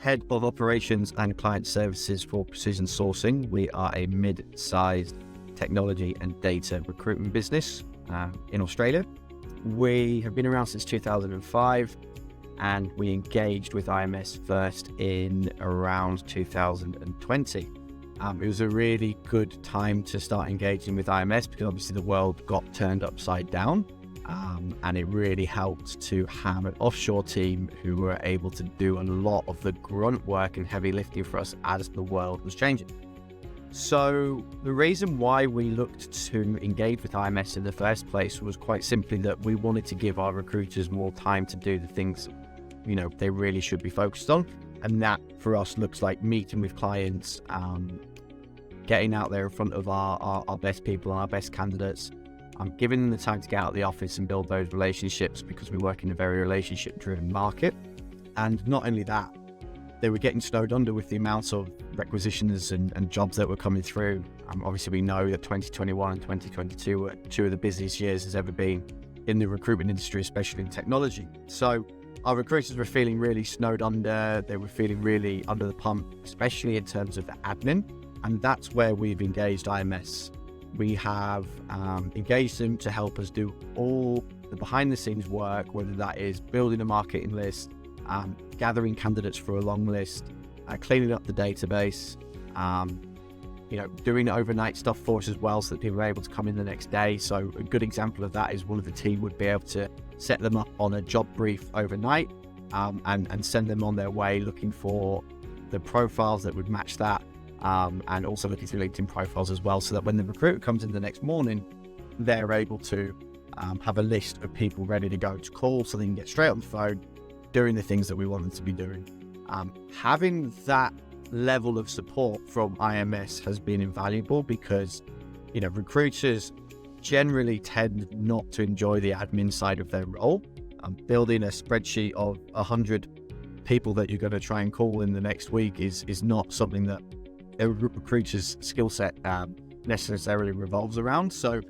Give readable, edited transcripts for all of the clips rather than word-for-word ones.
Head of Operations and Client Services for Precision Sourcing. We are a mid-sized technology and data recruitment business in Australia. We have been around since 2005, and we engaged with IMS first in around 2020. It was a really good time to start engaging with IMS because obviously the world got turned upside down, and it really helped to have an offshore team who were able to do a lot of the grunt work and heavy lifting for us as the world was changing. So the reason why we looked to engage with IMS in the first place was quite simply that we wanted to give our recruiters more time to do the things, they really should be focused on. And that for us looks like meeting with clients, getting out there in front of our best people and our best candidates, giving them the time to get out of the office and build those relationships because we work in a very relationship-driven market. And not only that, they were getting snowed under with the amount of requisitions and jobs that were coming through. Obviously, we know that 2021 and 2022 were two of the busiest years has ever been in the recruitment industry, especially in technology. So our recruiters were feeling really snowed under. They were feeling really under the pump, especially in terms of the admin. And that's where we've engaged IMS. We have engaged them to help us do all the behind the scenes work, whether that is building a marketing list, gathering candidates for a long list, cleaning up the database, doing overnight stuff for us as well so that people are able to come in the next day. So a good example of that is one of the team would be able to set them up on a job brief overnight and send them on their way looking for the profiles that would match that, and also looking through LinkedIn profiles as well, so that when the recruiter comes in the next morning, they're able to have a list of people ready to go to call so they can get straight on the phone doing the things that we want them to be doing. Having that level of support from IMS has been invaluable because, recruiters generally tend not to enjoy the admin side of their role. Building a spreadsheet of 100 people that you're going to try and call in the next week is not something that a recruiter's skill set necessarily revolves around. So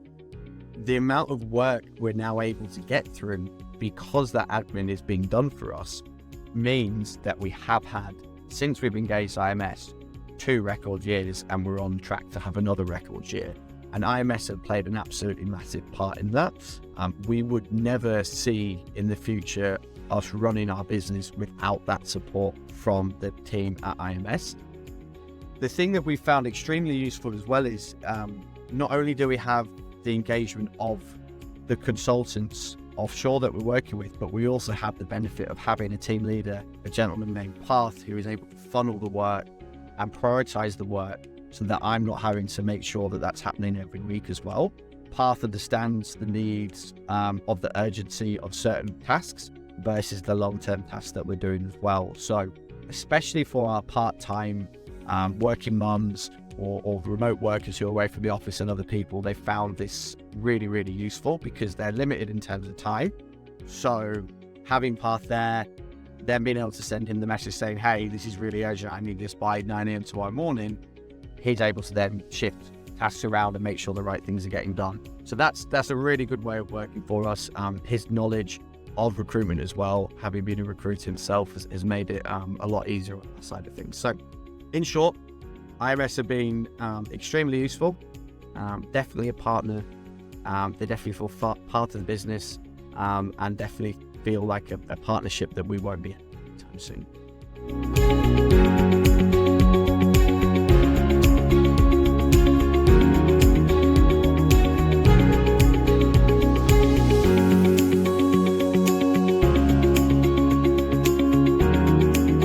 the amount of work we're now able to get through because that admin is being done for us means that we have had, since we've engaged IMS, 2 record years, and we're on track to have another record year. And IMS have played an absolutely massive part in that. We would never see in the future us running our business without that support from the team at IMS. The thing that we found extremely useful as well is not only do we have the engagement of the consultants offshore that we're working with, but we also have the benefit of having a team leader, a gentleman named Path, who is able to funnel the work and prioritize the work so that I'm not having to make sure that that's happening every week as well. Path understands the needs of the urgency of certain tasks versus the long-term tasks that we're doing as well. So especially for our part-time working mums or remote workers who are away from the office and other people, they found this really, really useful because they're limited in terms of time. So having Path there, then being able to send him the message saying, hey, this is really urgent, I need this by 9 a.m. tomorrow morning, he's able to then shift tasks around and make sure the right things are getting done. So that's a really good way of working for us. His knowledge of recruitment as well, having been a recruiter himself, has made it a lot easier on that side of things. So in short, IMS have been extremely useful, definitely a partner. They definitely feel part of the business, and definitely feel like a partnership that we won't be anytime soon.